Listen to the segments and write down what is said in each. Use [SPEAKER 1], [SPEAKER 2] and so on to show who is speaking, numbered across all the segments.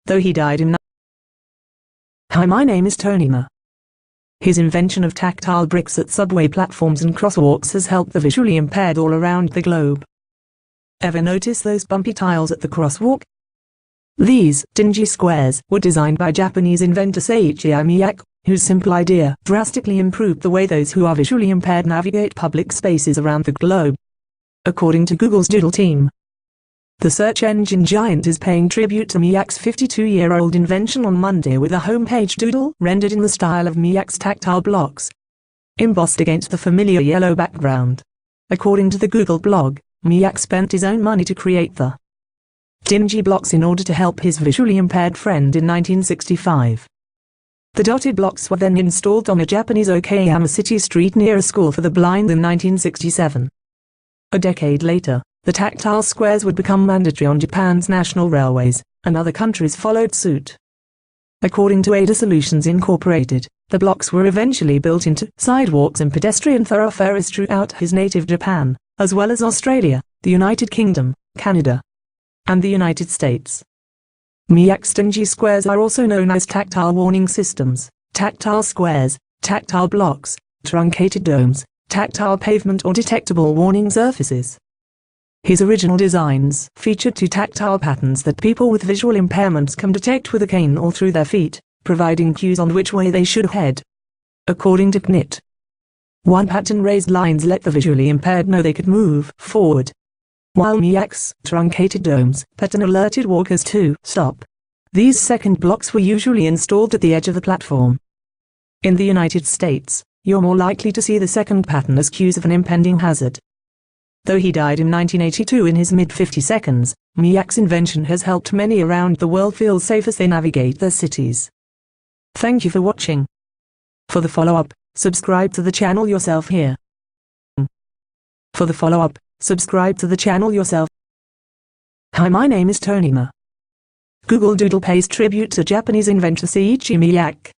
[SPEAKER 1] though he died in. Hi, my name is Tony Ma. His invention of tactile bricks at subway platforms and crosswalks has helped the visually impaired all around the globe. Ever notice those bumpy tiles at the crosswalk? These dingy squares were designed by Japanese inventor Seiichi Miyake, whose simple idea drastically improved the way those who are visually impaired navigate public spaces around the globe. According to Google's Doodle team, the search engine giant is paying tribute to Miyake's 52-year-old invention on Monday with a homepage doodle rendered in the style of Miyake's tactile blocks, embossed against the familiar yellow background. According to the Google blog, Miyake spent his own money to create the dingy blocks in order to help his visually impaired friend in 1965. The dotted blocks were then installed on a Japanese Okayama city street near a school for the blind in 1967. A decade later, the tactile squares would become mandatory on Japan's national railways, and other countries followed suit. According to Ada Solutions Incorporated, the blocks were eventually built into sidewalks and pedestrian thoroughfares throughout his native Japan, as well as Australia, the United Kingdom, Canada, and the United States. Miyake's dingy squares are also known as tactile warning systems, tactile squares, tactile blocks, truncated domes, tactile pavement or detectable warning surfaces. His original designs featured two tactile patterns that people with visual impairments can detect with a cane or through their feet, providing cues on which way they should head. According to CNIT, one pattern raised lines let the visually impaired know they could move forward, while Miyake's truncated domes pattern alerted walkers to stop. These second blocks were usually installed at the edge of the platform. In the United States, you're more likely to see the second pattern as cues of an impending hazard. Though he died in 1982 in his mid-52s, Miyake's invention has helped many around the world feel safe as they navigate their cities. Thank you for watching. For the follow-up, subscribe to the channel yourself here. For the follow-up, subscribe to the channel yourself. Hi, my name is Tony Ma. Google Doodle pays tribute to Japanese inventor Seiichi Miyake.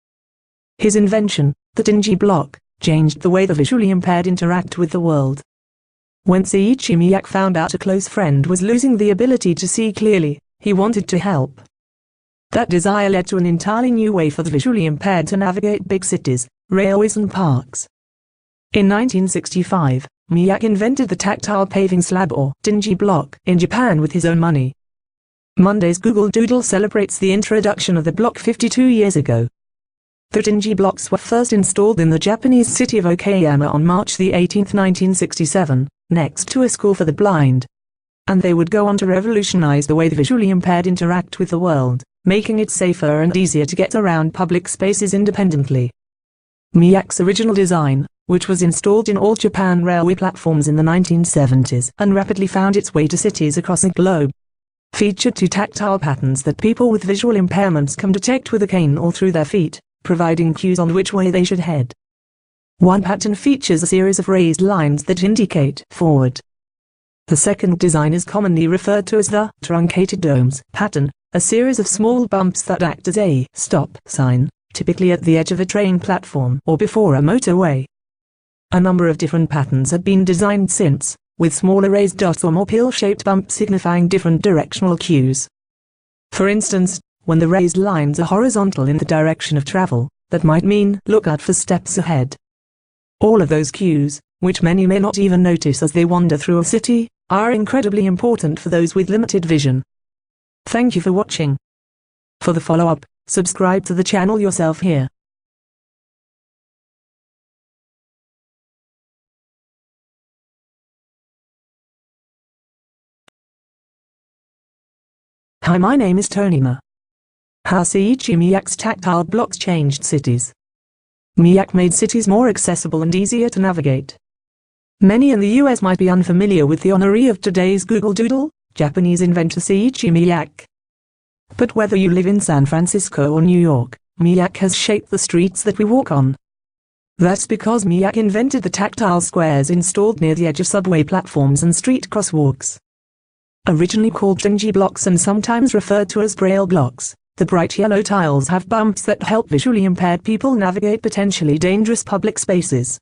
[SPEAKER 1] His invention, the dingy block, changed the way the visually impaired interact with the world. When Seiichi Miyake found out a close friend was losing the ability to see clearly, he wanted to help. That desire led to an entirely new way for the visually impaired to navigate big cities, railways and parks. In 1965, Miyake invented the tactile paving slab or dingy block in Japan with his own money. Monday's Google Doodle celebrates the introduction of the block 52 years ago. The dingy blocks were first installed in the Japanese city of Okayama on March 18, 1967, next to a school for the blind. And they would go on to revolutionize the way the visually impaired interact with the world, making it safer and easier to get around public spaces independently. Miyake's original design, which was installed in all Japan railway platforms in the 1970s and rapidly found its way to cities across the globe, featured two tactile patterns that people with visual impairments can detect with a cane or through their feet, providing cues on which way they should head. One pattern features a series of raised lines that indicate forward. The second design is commonly referred to as the truncated domes pattern, a series of small bumps that act as a stop sign, typically at the edge of a train platform or before a motorway. A number of different patterns have been designed since, with smaller raised dots or more pill-shaped bumps signifying different directional cues. For instance, when the raised lines are horizontal in the direction of travel, that might mean look out for steps ahead. All of those cues, which many may not even notice as they wander through a city, are incredibly important for those with limited vision. Thank you for watching. For the follow-up, subscribe to the channel yourself here. Hi, my name is Tony Ma. How Seiichi Miyake's tactile blocks changed cities. Miyake made cities more accessible and easier to navigate. Many in the US might be unfamiliar with the honoree of today's Google Doodle, Japanese inventor Seiichi Miyake. But whether you live in San Francisco or New York, Miyake has shaped the streets that we walk on. That's because Miyake invented the tactile squares installed near the edge of subway platforms and street crosswalks. Originally called dingy blocks and sometimes referred to as braille blocks, the bright yellow tiles have bumps that help visually impaired people navigate potentially dangerous public spaces.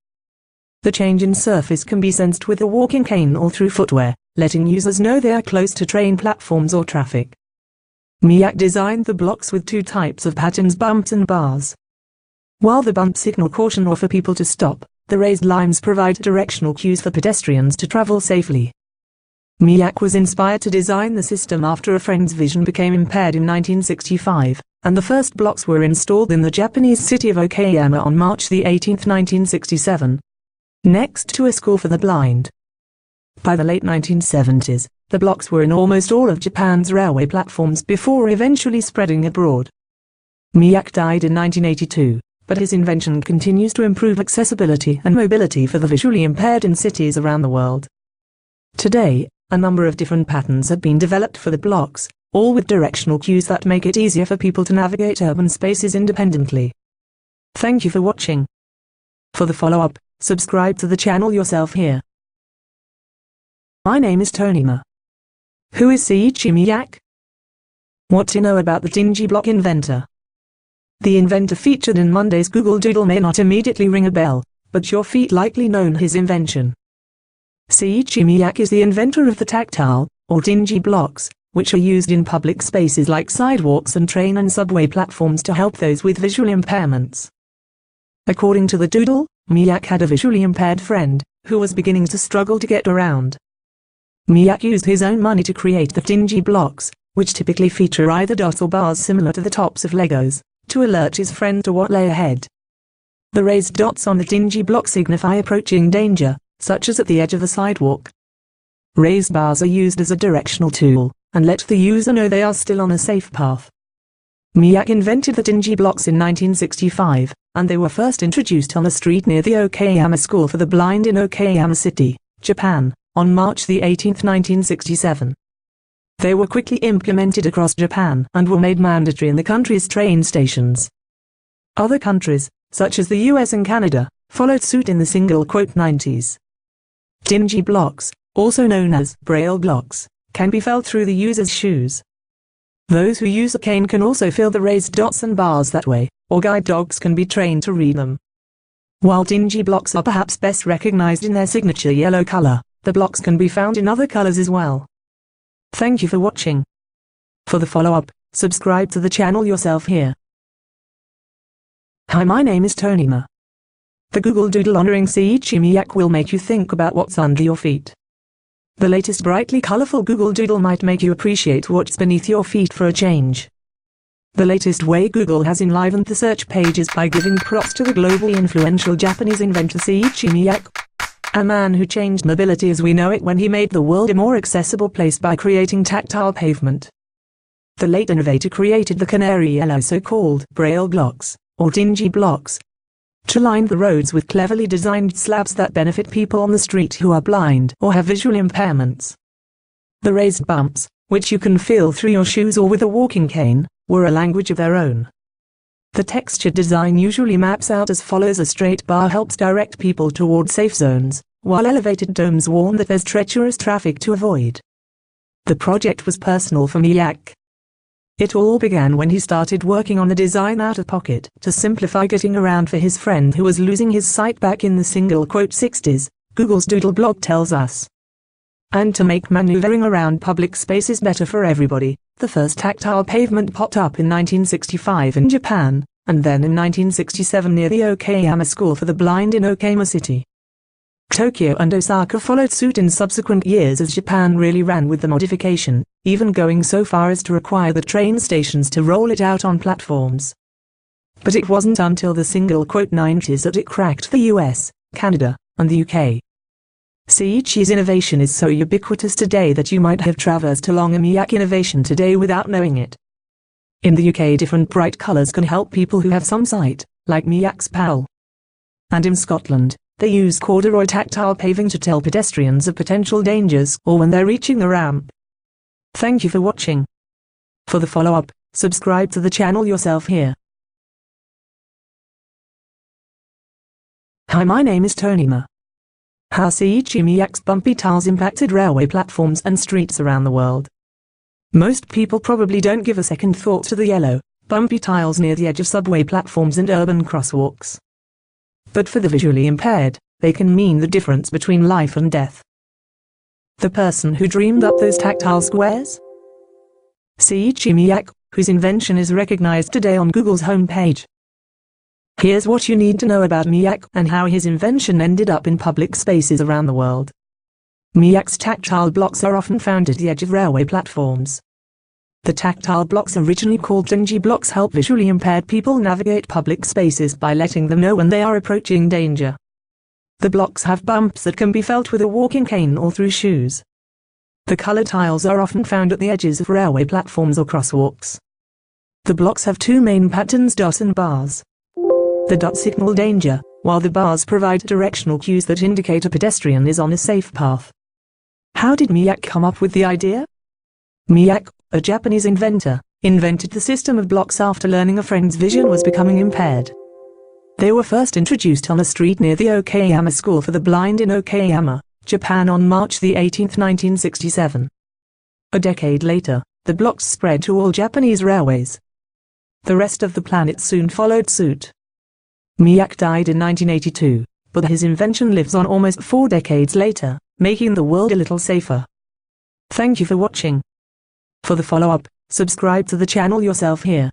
[SPEAKER 1] The change in surface can be sensed with a walking cane or through footwear, letting users know they are close to train platforms or traffic. Miak designed the blocks with two types of patterns: bumps and bars. While the bumps signal caution or for people to stop, the raised lines provide directional cues for pedestrians to travel safely. Miak was inspired to design the system after a friend's vision became impaired in 1965, and the first blocks were installed in the Japanese city of Okayama on March 18, 1967, next to a school for the blind. By the late 1970s, the blocks were in almost all of Japan's railway platforms before eventually spreading abroad. Miak died in 1982, but his invention continues to improve accessibility and mobility for the visually impaired in cities around the world. Today, a number of different patterns have been developed for the blocks, all with directional cues that make it easier for people to navigate urban spaces independently. Thank you for watching. For the follow-up, subscribe to the channel yourself here. My name is Tonima. Who is Seiichi Miak? What to know about the dingy block inventor? The inventor featured in Monday's Google Doodle may not immediately ring a bell, but your feet likely known his invention. Seiichi Miak is the inventor of the tactile, or dingy blocks, which are used in public spaces like sidewalks and train and subway platforms to help those with visual impairments. According to the doodle, Miak had a visually impaired friend, who was beginning to struggle to get around. Miak used his own money to create the dingy blocks, which typically feature either dots or bars similar to the tops of Legos, to alert his friend to what lay ahead. The raised dots on the dingy block signify approaching danger, such as at the edge of a sidewalk. Raised bars are used as a directional tool, and let the user know they are still on a safe path. Miak invented the dingy blocks in 1965, and they were first introduced on a street near the Okayama School for the Blind in Okayama City, Japan, on March 18, 1967. They were quickly implemented across Japan and were made mandatory in the country's train stations. Other countries, such as the US and Canada, followed suit in the '90s. Dingy blocks, also known as braille blocks, can be felt through the user's shoes. Those who use a cane can also feel the raised dots and bars that way, or guide dogs can be trained to read them. While dingy blocks are perhaps best recognized in their signature yellow color, the blocks can be found in other colors as well. Thank you for watching. For the follow-up, subscribe to the channel yourself here. Hi, my name is Tonima. The Google Doodle honoring Seiichi Miak will make you think about what's under your feet. The latest brightly colorful Google Doodle might make you appreciate what's beneath your feet for a change. The latest way Google has enlivened the search pages by giving props to the globally influential Japanese inventor Seiichi Miak, a man who changed mobility as we know it when he made the world a more accessible place by creating tactile pavement. The late innovator created the canary yellow so-called braille blocks, or dingy blocks, to line the roads with cleverly designed slabs that benefit people on the street who are blind or have visual impairments. The raised bumps, which you can feel through your shoes or with a walking cane, were a language of their own. The textured design usually maps out as follows: a straight bar helps direct people toward safe zones, while elevated domes warn that there's treacherous traffic to avoid. The project was personal for Miak. It all began when he started working on the design out of pocket to simplify getting around for his friend who was losing his sight back in the '60s, Google's Doodle blog tells us. And to make maneuvering around public spaces better for everybody, the first tactile pavement popped up in 1965 in Japan, and then in 1967 near the Okayama School for the Blind in Okayama City. Tokyo and Osaka followed suit in subsequent years as Japan really ran with the modification, even going so far as to require the train stations to roll it out on platforms. But it wasn't until the '90s that it cracked the US, Canada, and the UK. Seiichi's innovation is so ubiquitous today that you might have traversed along a Miak innovation today without knowing it. In the UK, different bright colours can help people who have some sight, like Miak's pal. And in Scotland, they use corduroy tactile paving to tell pedestrians of potential dangers or when they're reaching the ramp. Thank you for watching. For the follow-up, subscribe to the channel yourself here. Hi, my name is Tonima. How Seiichi Miak's bumpy tiles impacted railway platforms and streets around the world. Most people probably don't give a second thought to the yellow, bumpy tiles near the edge of subway platforms and urban crosswalks. But for the visually impaired, they can mean the difference between life and death. The person who dreamed up those tactile squares? Seiichi Miyake, whose invention is recognized today on Google's homepage. Here's what you need to know about Miyake and how his invention ended up in public spaces around the world. Miyake's tactile blocks are often found at the edge of railway platforms. The tactile blocks, originally called Tenji blocks, help visually impaired people navigate public spaces by letting them know when they are approaching danger. The blocks have bumps that can be felt with a walking cane or through shoes. The color tiles are often found at the edges of railway platforms or crosswalks. The blocks have two main patterns, dots and bars. The dots signal danger, while the bars provide directional cues that indicate a pedestrian is on a safe path. How did Miyake come up with the idea? Miyake, a Japanese inventor, invented the system of blocks after learning a friend's vision was becoming impaired. They were first introduced on a street near the Okayama School for the Blind in Okayama, Japan on March 18, 1967. A decade later, the blocks spread to all Japanese railways. The rest of the planet soon followed suit. Miyake died in 1982, but his invention lives on almost 4 decades later, making the world a little safer. Thank you for watching. For the follow-up, subscribe to the channel yourself here.